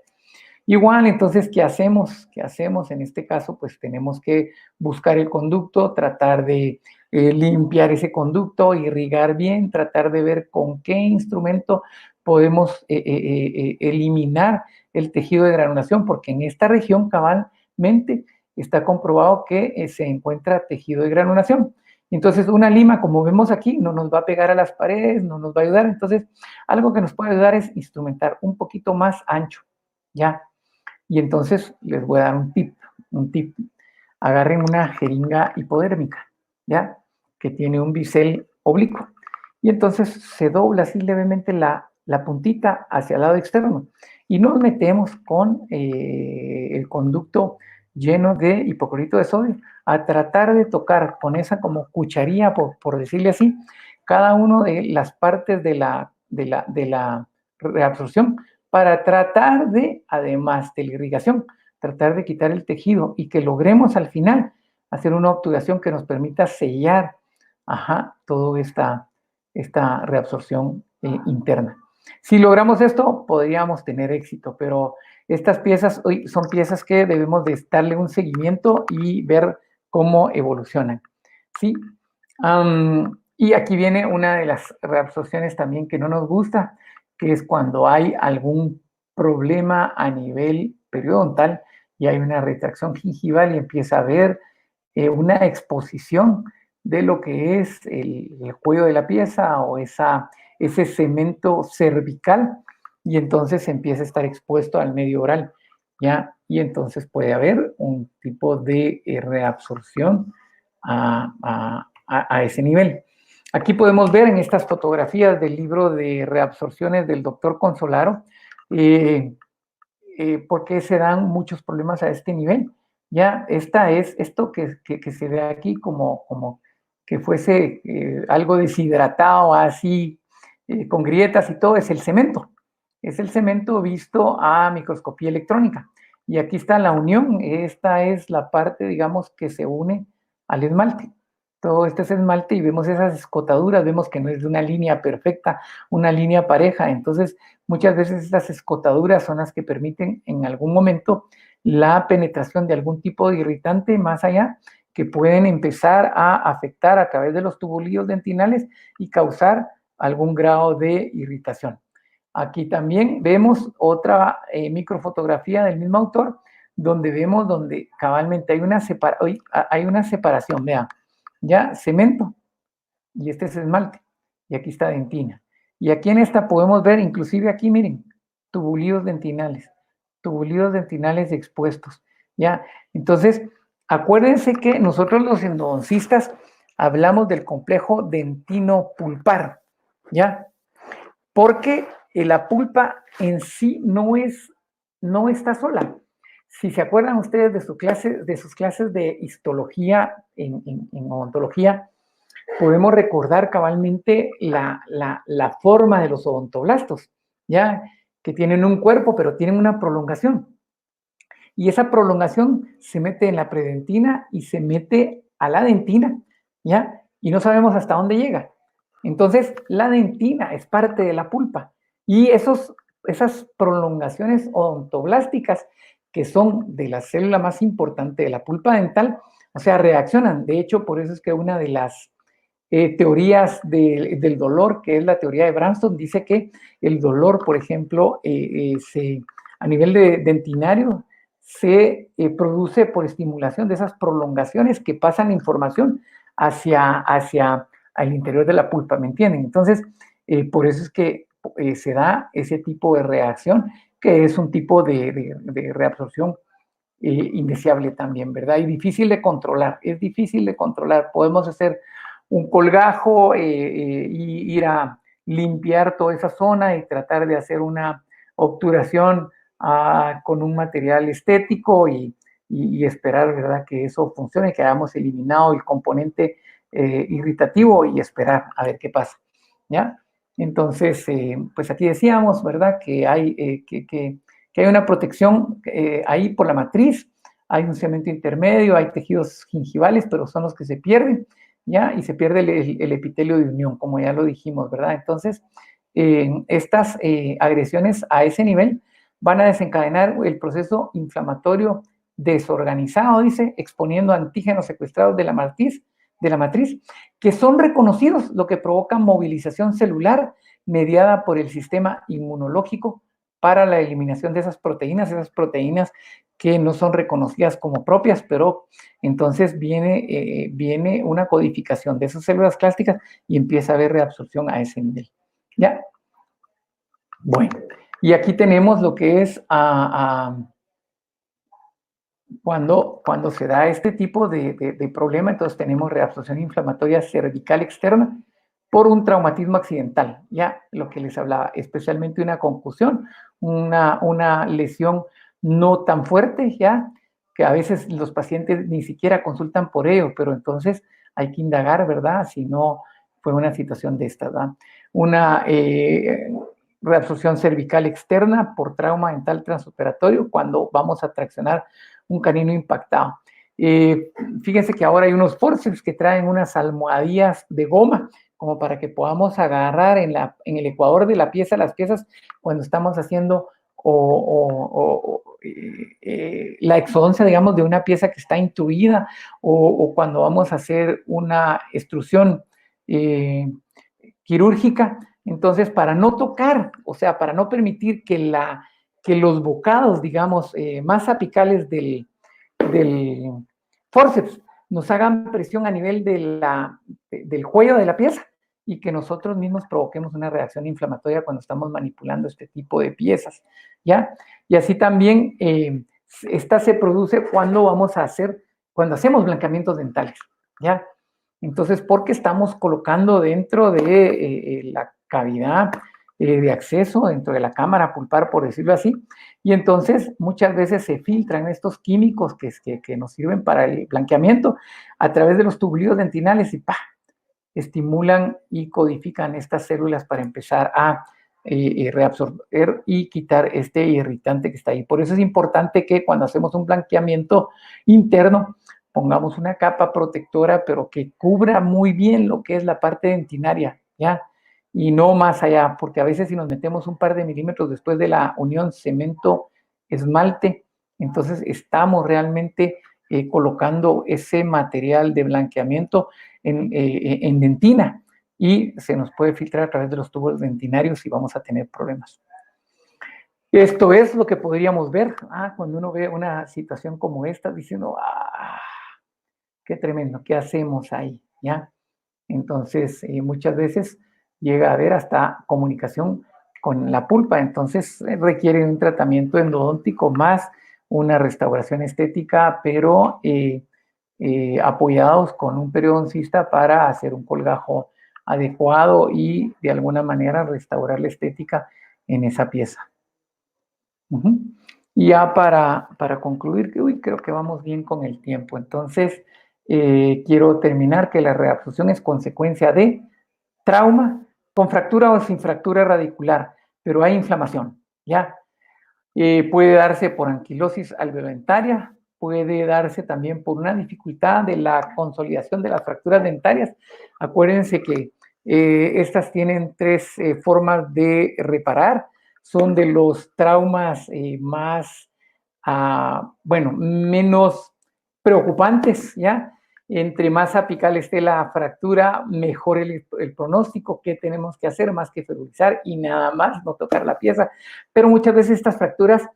Igual, entonces, ¿qué hacemos? ¿Qué hacemos? En este caso, pues tenemos que buscar el conducto, tratar de limpiar ese conducto, irrigar bien, tratar de ver con qué instrumento podemos eliminar el tejido de granulación, porque en esta región cabalmente está comprobado que se encuentra tejido de granulación. Entonces, una lima, como vemos aquí, no nos va a pegar a las paredes, no nos va a ayudar. Entonces, algo que nos puede ayudar es instrumentar un poquito más ancho, ¿ya? Y entonces les voy a dar un tip. Agarren una jeringa hipodérmica, ¿ya? Que tiene un bisel oblicuo. Y entonces se dobla así levemente la puntita hacia el lado externo. Y nos metemos con el conducto lleno de hipoclorito de sodio a tratar de tocar con esa como cucharilla, por decirle así, cada una de las partes de la reabsorción para tratar de, además de la irrigación, tratar de quitar el tejido y que logremos al final hacer una obturación que nos permita sellar toda esta reabsorción interna. Si logramos esto, podríamos tener éxito, pero estas piezas hoy son piezas que debemos de darle un seguimiento y ver cómo evolucionan, ¿sí? Y aquí viene una de las reabsorciones también que no nos gusta, que es cuando hay algún problema a nivel periodontal y hay una retracción gingival y empieza a haber una exposición de lo que es el cuello de la pieza o ese cemento cervical y entonces empieza a estar expuesto al medio oral, ¿ya? Y entonces puede haber un tipo de reabsorción a ese nivel. Aquí podemos ver en estas fotografías del libro de reabsorciones del doctor Consolaro por qué se dan muchos problemas a este nivel. Ya, esto que se ve aquí como que fuese algo deshidratado, así, con grietas y todo, es el cemento. Es el cemento visto a microscopía electrónica. Y aquí está la unión, esta es la parte, digamos, que se une al esmalte. Todo este es esmalte y vemos esas escotaduras, vemos que no es de una línea perfecta, una línea pareja. Entonces, muchas veces estas escotaduras son las que permiten en algún momento la penetración de algún tipo de irritante más allá que pueden empezar a afectar a través de los tubulillos dentinales y causar algún grado de irritación. Aquí también vemos otra microfotografía del mismo autor donde vemos donde cabalmente hay una separación, vean, ya cemento y este es esmalte y aquí está dentina. Y aquí en esta podemos ver, inclusive aquí, miren, tubulillos dentinales. tubulidos dentinales expuestos, ¿ya? Entonces, acuérdense que nosotros los endodoncistas hablamos del complejo dentino-pulpar, ¿ya? Porque la pulpa en sí no está sola. Si se acuerdan ustedes de sus clases de histología en odontología, podemos recordar cabalmente la forma de los odontoblastos, ¿ya? Que tienen un cuerpo, pero tienen una prolongación. Y esa prolongación se mete en la predentina y se mete a la dentina, ¿ya? Y no sabemos hasta dónde llega. Entonces, la dentina es parte de la pulpa. Y esas prolongaciones odontoblásticas, que son de la célula más importante de la pulpa dental, o sea, reaccionan. De hecho, por eso es que una de las teorías del dolor, que es la teoría de Branston, dice que el dolor, por ejemplo, a nivel dentinario, se produce por estimulación de esas prolongaciones que pasan información hacia el interior de la pulpa, ¿me entienden? Entonces, por eso es que se da ese tipo de reacción, que es un tipo de reabsorción indeseable también, ¿verdad? Y difícil de controlar, es difícil de controlar. Podemos hacer un colgajo y ir a limpiar toda esa zona y tratar de hacer una obturación con un material estético y esperar, ¿verdad?, que eso funcione, que hayamos eliminado el componente irritativo y esperar a ver qué pasa, ¿ya? Entonces, pues aquí decíamos, ¿verdad?, que hay, que hay una protección ahí por la matriz, hay un cemento intermedio, hay tejidos gingivales, pero son los que se pierden, ¿ya? Y se pierde el epitelio de unión, como ya lo dijimos, ¿verdad? Entonces, estas agresiones a ese nivel van a desencadenar el proceso inflamatorio desorganizado, dice, exponiendo antígenos secuestrados de la matriz, que son reconocidos, lo que provoca movilización celular mediada por el sistema inmunológico para la eliminación de esas proteínas que no son reconocidas como propias, pero entonces viene una codificación de esas células clásticas y empieza a haber reabsorción a ese nivel. ¿Ya? Bueno, y aquí tenemos lo que es cuando se da este tipo de problema, entonces tenemos reabsorción inflamatoria cervical externa por un traumatismo accidental, ya lo que les hablaba, especialmente una concusión, una lesión no tan fuerte, ya que a veces los pacientes ni siquiera consultan por ello, pero entonces hay que indagar, ¿verdad? Si no fue una situación de esta, ¿verdad? Una reabsorción cervical externa por trauma dental transoperatorio cuando vamos a traccionar un canino impactado. Fíjense que ahora hay unos forceps que traen unas almohadillas de goma como para que podamos agarrar en el ecuador de la pieza las piezas cuando estamos haciendo la exodoncia, digamos, de una pieza que está intuida o cuando vamos a hacer una extrusión quirúrgica. Entonces, para no tocar, o sea, para no permitir que los bocados, digamos, más apicales del forceps nos hagan presión a nivel del cuello de la pieza y que nosotros mismos provoquemos una reacción inflamatoria cuando estamos manipulando este tipo de piezas, ¿ya? Y así también esta se produce cuando hacemos blanqueamientos dentales, ¿ya? Entonces, porque estamos colocando dentro de la cavidad de acceso, dentro de la cámara pulpar, por decirlo así, y entonces muchas veces se filtran estos químicos que nos sirven para el blanqueamiento a través de los tubulidos dentinales y ¡pah!, estimulan y codifican estas células para empezar a reabsorber y quitar este irritante que está ahí. Por eso es importante que cuando hacemos un blanqueamiento interno, pongamos una capa protectora, pero que cubra muy bien lo que es la parte dentinaria, ¿ya? Y no más allá, porque a veces si nos metemos un par de milímetros después de la unión cemento-esmalte, entonces estamos realmente colocando ese material de blanqueamiento en dentina y se nos puede filtrar a través de los tubos dentinarios y vamos a tener problemas. Esto es lo que podríamos ver cuando uno ve una situación como esta, diciendo, qué tremendo, ¿qué hacemos ahí? ¿Ya? Entonces, muchas veces llega a haber hasta comunicación con la pulpa. Entonces requiere un tratamiento endodóntico más una restauración estética, pero apoyados con un periodoncista para hacer un colgajo adecuado y de alguna manera restaurar la estética en esa pieza. Y ya para concluir, creo que vamos bien con el tiempo. Entonces, quiero terminar que la reabsorción es consecuencia de trauma, con fractura o sin fractura radicular, pero hay inflamación, ¿ya? Puede darse por anquilosis alveolo-dentaria, puede darse también por una dificultad de la consolidación de las fracturas dentarias. Acuérdense que estas tienen tres formas de reparar, son de los traumas más, menos preocupantes, ¿ya? Entre más apical esté la fractura, mejor el pronóstico. ¿Qué tenemos que hacer? Más que ferurizar y nada más, no tocar la pieza. Pero muchas veces estas fracturas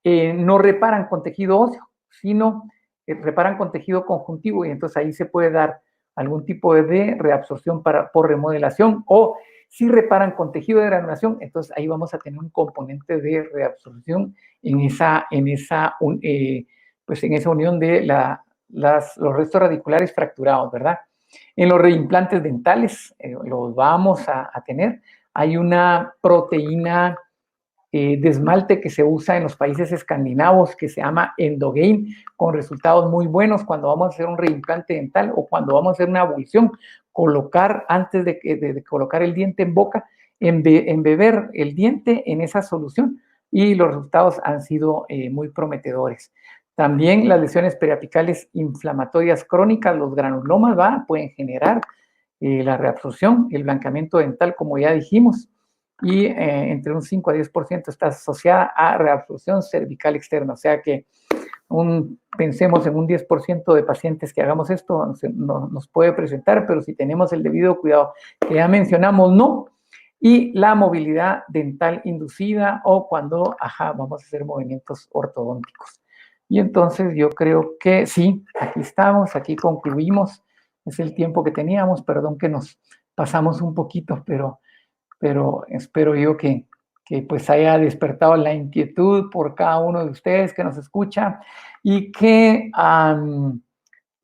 no reparan con tejido óseo, sino reparan con tejido conjuntivo, y entonces ahí se puede dar algún tipo de reabsorción por remodelación, o si reparan con tejido de granulación, entonces ahí vamos a tener un componente de reabsorción en esa unión de los restos radiculares fracturados, ¿verdad? En los reimplantes dentales, los vamos a tener. Hay una proteína de esmalte que se usa en los países escandinavos que se llama Endogain, con resultados muy buenos cuando vamos a hacer un reimplante dental o cuando vamos a hacer una abolición. Colocar, antes de colocar el diente en boca, embeber el diente en esa solución, y los resultados han sido muy prometedores. También las lesiones periapicales inflamatorias crónicas, los granulomas, pueden generar la reabsorción, el blanqueamiento dental, como ya dijimos, y entre un 5 a 10% está asociada a reabsorción cervical externa. O sea que pensemos en un 10% de pacientes que hagamos esto, nos puede presentar, pero si tenemos el debido cuidado que ya mencionamos, no. Y la movilidad dental inducida, o cuando vamos a hacer movimientos ortodónticos. Y entonces yo creo que sí, aquí estamos, aquí concluimos. Es el tiempo que teníamos, perdón que nos pasamos un poquito, pero espero yo que pues haya despertado la inquietud por cada uno de ustedes que nos escucha, y que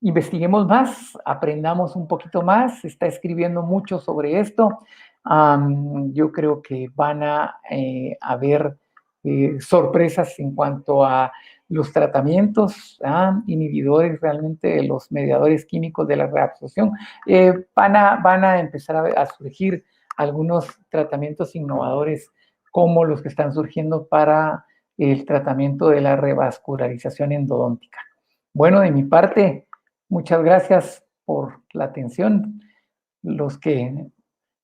investiguemos más, aprendamos un poquito más. Se está escribiendo mucho sobre esto. Yo creo que van a haber sorpresas en cuanto a los tratamientos inhibidores, realmente los mediadores químicos de la reabsorción. Van a empezar a surgir algunos tratamientos innovadores, como los que están surgiendo para el tratamiento de la revascularización endodóntica. Bueno, de mi parte, muchas gracias por la atención, los que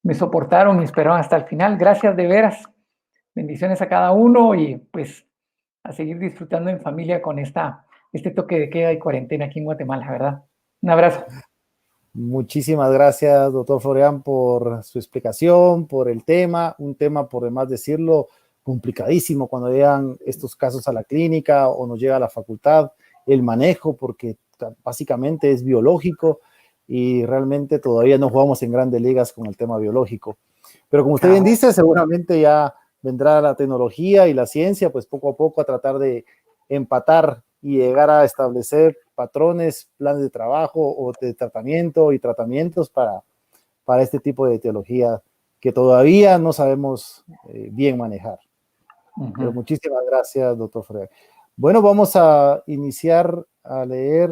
me soportaron y esperaron hasta el final. Gracias de veras. Bendiciones a cada uno, y pues a seguir disfrutando en familia con este toque de queda y cuarentena aquí en Guatemala, ¿verdad? Un abrazo. Muchísimas gracias, doctor Florian, por su explicación, por el tema, un tema, por demás decirlo, complicadísimo cuando llegan estos casos a la clínica o nos llega a la facultad, el manejo, porque básicamente es biológico y realmente todavía no jugamos en grandes ligas con el tema biológico. Pero como usted bien dice, seguramente ya vendrá la tecnología y la ciencia, pues poco a poco a tratar de empatar y llegar a establecer patrones, planes de trabajo o de tratamiento y tratamientos para este tipo de etiología que todavía no sabemos bien manejar. Pero muchísimas gracias, doctor Freire. Bueno, vamos a iniciar a leer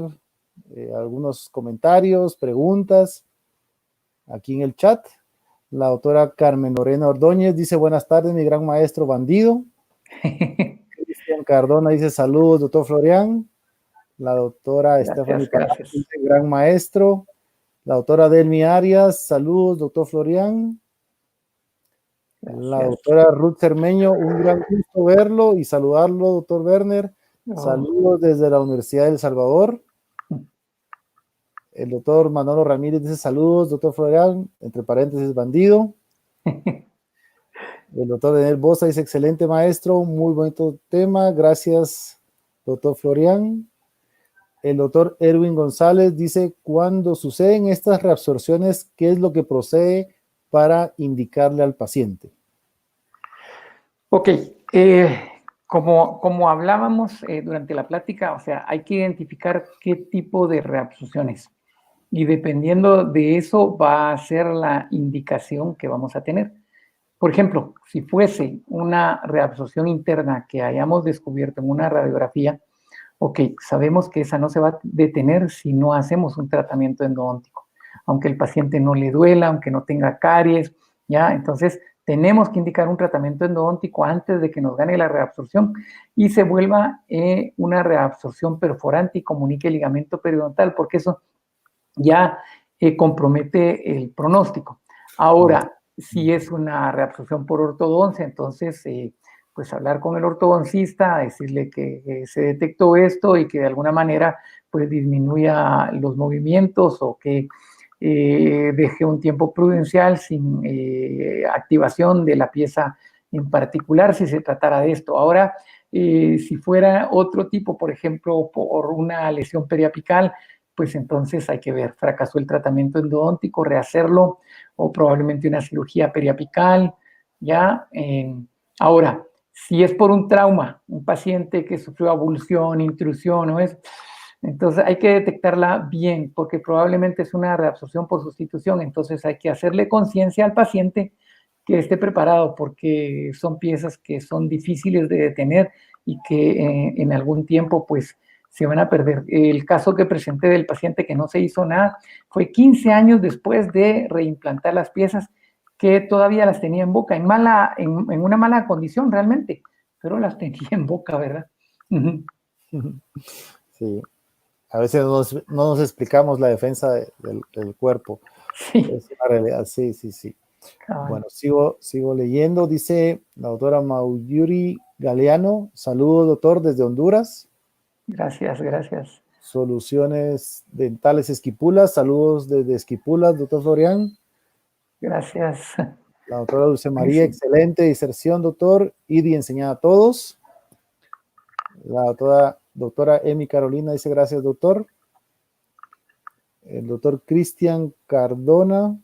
algunos comentarios, preguntas aquí en el chat. La doctora Carmen Lorena Ordóñez dice: buenas tardes, mi gran maestro bandido. Cristian Cardona dice: saludos, doctor Florian. La doctora Stephanie Palacios dice: gran maestro. La doctora Delmi Arias: saludos, doctor Florian. Gracias. La doctora Ruth Cermeño: un gran gusto verlo y saludarlo, doctor Werner. Saludos desde la Universidad de El Salvador. El doctor Manolo Ramírez dice: saludos, doctor Florian, entre paréntesis, bandido. El doctor Daniel Bosa dice: excelente maestro, muy bonito tema, gracias, doctor Florian. El doctor Erwin González dice: cuando suceden estas reabsorciones, ¿qué es lo que procede para indicarle al paciente? Ok, como hablábamos durante la plática, o sea, hay que identificar qué tipo de reabsorciones y dependiendo de eso va a ser la indicación que vamos a tener. Por ejemplo, si fuese una reabsorción interna que hayamos descubierto en una radiografía, ok, sabemos que esa no se va a detener si no hacemos un tratamiento endodóntico, aunque el paciente no le duela, aunque no tenga caries, ¿ya? Entonces, tenemos que indicar un tratamiento endodóntico antes de que nos gane la reabsorción y se vuelva una reabsorción perforante y comunique el ligamento periodontal, porque eso ya compromete el pronóstico. Ahora, si es una reabsorción por ortodoncia, entonces, pues hablar con el ortodoncista, decirle que se detectó esto y que de alguna manera pues disminuya los movimientos o que deje un tiempo prudencial sin activación de la pieza en particular si se tratara de esto. Ahora, si fuera otro tipo, por ejemplo, por una lesión periapical, pues entonces hay que ver, fracasó el tratamiento endodóntico, rehacerlo, o probablemente una cirugía periapical, ¿ya? Ahora, si es por un trauma, un paciente que sufrió abulsión, intrusión, ¿no es? Entonces hay que detectarla bien, porque probablemente es una reabsorción por sustitución, entonces hay que hacerle conciencia al paciente que esté preparado, porque son piezas que son difíciles de detener y que en algún tiempo, pues, se van a perder. El caso que presenté del paciente que no se hizo nada fue 15 años después de reimplantar las piezas que todavía las tenía en boca, en una mala condición realmente, pero las tenía en boca, ¿verdad? Sí, a veces no nos explicamos la defensa del cuerpo. Sí. Es una realidad, sí, sí, sí. Cabal. Bueno, sigo leyendo. Dice la doctora Mauyuri Galeano. Saludos, doctor, desde Honduras. Gracias, gracias. Soluciones Dentales Esquipulas. Saludos desde Esquipulas, doctor Florian. Gracias. La doctora Dulce María, Sí. excelente diserción, doctor. IDI enseñada a todos. La doctora Emi Carolina dice gracias, doctor. El doctor Cristian Cardona.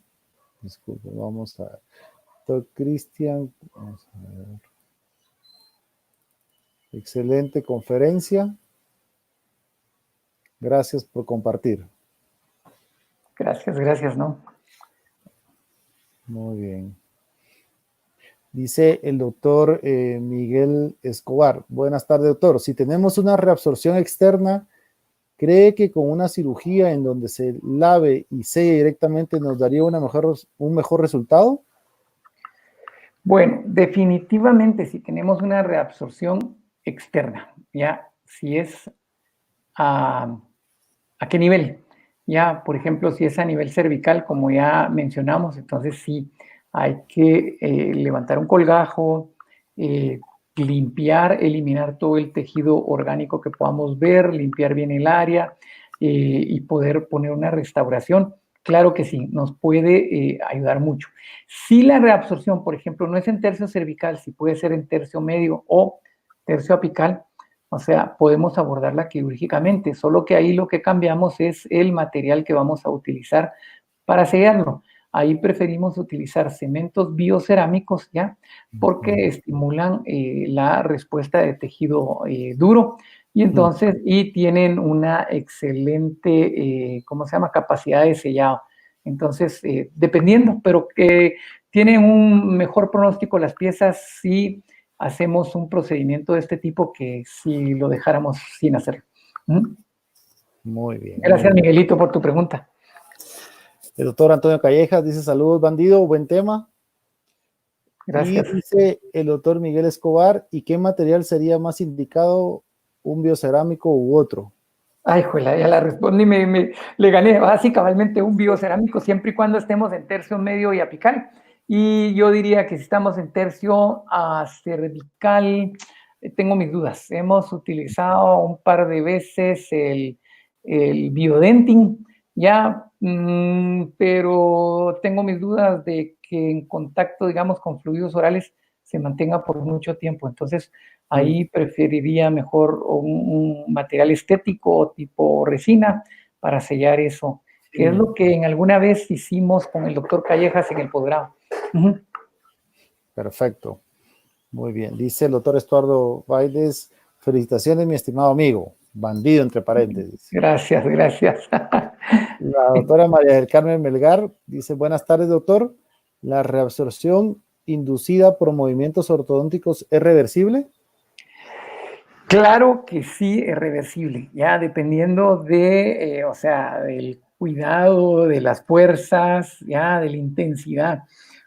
Disculpe, vamos a ver. Doctor Cristian, vamos a ver. Excelente conferencia. Gracias por compartir. Gracias, gracias, ¿no? Muy bien. Dice el doctor Miguel Escobar. Buenas tardes, doctor. Si tenemos una reabsorción externa, ¿cree que con una cirugía en donde se lave y selle directamente nos daría un mejor resultado? Bueno, definitivamente si tenemos una reabsorción externa, ya, si es a qué nivel, ya, por ejemplo, si es a nivel cervical, como ya mencionamos, entonces sí, hay que levantar un colgajo, limpiar, eliminar todo el tejido orgánico que podamos ver, limpiar bien el área y poder poner una restauración. Claro que sí, nos puede ayudar mucho. Si la reabsorción, por ejemplo, no es en tercio cervical, si puede ser en tercio medio o tercio apical, o sea, podemos abordarla quirúrgicamente, solo que ahí lo que cambiamos es el material que vamos a utilizar para sellarlo. Ahí preferimos utilizar cementos biocerámicos, ¿ya? Porque estimulan la respuesta de tejido duro y entonces, y tienen una excelente, ¿cómo se llama? Capacidad de sellado. Entonces, dependiendo, pero tienen un mejor pronóstico las piezas si hacemos un procedimiento de este tipo que si lo dejáramos sin hacerlo. Muy bien. Gracias, Muy bien. Miguelito, por tu pregunta. El doctor Antonio Callejas dice saludos, bandido, buen tema. Gracias. Y dice el doctor Miguel Escobar, ¿y qué material sería más indicado, un biocerámico u otro? Ay, juela, ya la respondí, le gané básicamente un biocerámico siempre y cuando estemos en tercio medio y apical. Y yo diría que si estamos en tercio cervical, tengo mis dudas. Hemos utilizado un par de veces el biodentin, ya, pero tengo mis dudas de que en contacto, digamos, con fluidos orales se mantenga por mucho tiempo. Entonces, ahí preferiría mejor un material estético tipo resina para sellar eso, que es lo que en alguna vez hicimos con el doctor Callejas en el posgrado. Perfecto. Muy bien. Dice el doctor Estuardo Baides, felicitaciones, mi estimado amigo. Bandido, entre paréntesis. Gracias, gracias. La doctora María del Carmen Melgar dice, buenas tardes, doctor. ¿La reabsorción inducida por movimientos ortodónticos es reversible? Claro que sí es reversible, ya dependiendo de, o sea, del cuidado, de las fuerzas, ya de la intensidad.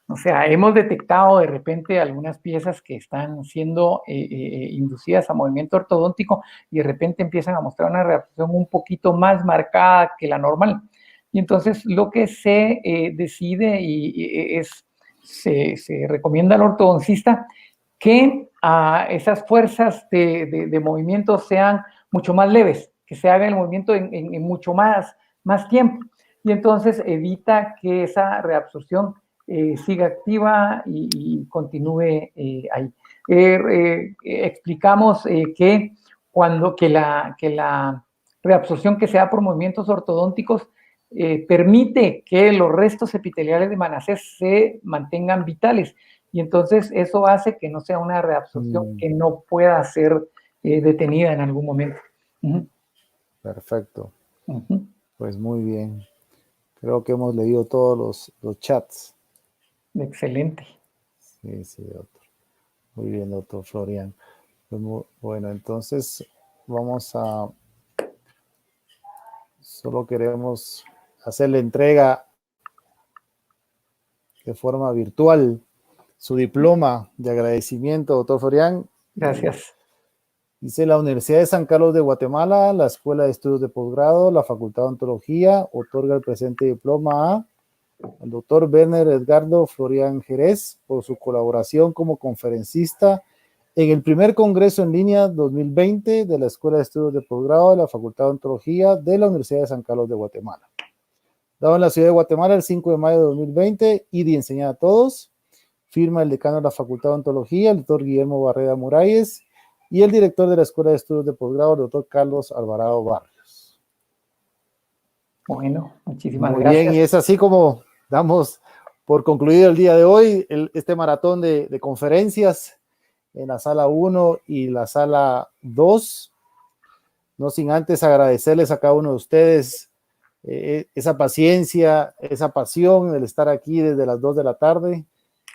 O sea, hemos detectado de repente algunas piezas que están siendo inducidas a movimiento ortodóntico y de repente empiezan a mostrar una reacción un poquito más marcada que la normal. Y entonces lo que se decide se recomienda al ortodoncista que esas fuerzas de movimiento sean mucho más leves, que se haga el movimiento en mucho más tiempo. Y entonces evita que esa reabsorción siga activa y continúe ahí. Explicamos que la reabsorción que se da por movimientos ortodónticos permite que los restos epiteliales de Manassés se mantengan vitales y entonces eso hace que no sea una reabsorción que no pueda ser detenida en algún momento. Perfecto. Pues muy bien. Creo que hemos leído todos los chats. Excelente. Sí, sí, doctor. Muy bien, doctor Florian. Pues bueno, entonces vamos a... Solo queremos hacer la entrega de forma virtual su diploma de agradecimiento, doctor Florian. Gracias. Dice la Universidad de San Carlos de Guatemala, la Escuela de Estudios de Posgrado, la Facultad de Ontología, otorga el presente diploma al doctor Werner Edgardo Florian Jerez por su colaboración como conferencista en el primer Congreso en línea 2020 de la Escuela de Estudios de Posgrado de la Facultad de Ontología de la Universidad de San Carlos de Guatemala. Dado en la ciudad de Guatemala el 5 de mayo de 2020 y de enseñar a todos, firma el decano de la Facultad de Ontología, el doctor Guillermo Barreda Muralles, y el director de la Escuela de Estudios de Posgrado, el doctor Carlos Alvarado Barrios. Bueno, muchísimas Muy gracias. bien, y es así como damos por concluido el día de hoy este maratón de conferencias en la sala 1 y la sala 2. No sin antes agradecerles a cada uno de ustedes esa paciencia, esa pasión, el estar aquí desde las 2 de la tarde.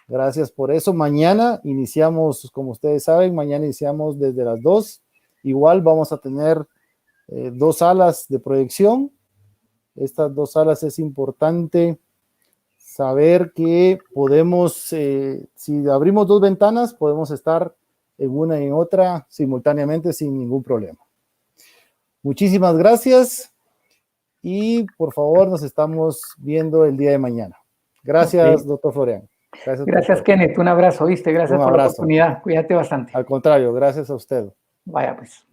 Gracias por eso. Mañana iniciamos, como ustedes saben, mañana iniciamos desde las 2. Igual vamos a tener 2 salas de proyección. Estas 2 salas es importante saber que podemos, si abrimos 2 ventanas, podemos estar en una y en otra simultáneamente sin ningún problema. Muchísimas gracias y por favor nos estamos viendo el día de mañana. Gracias, doctor Florian. Gracias Kenneth. Un abrazo, ¿viste? Gracias por la oportunidad. Cuídate bastante. Al contrario, gracias a usted. Vaya pues.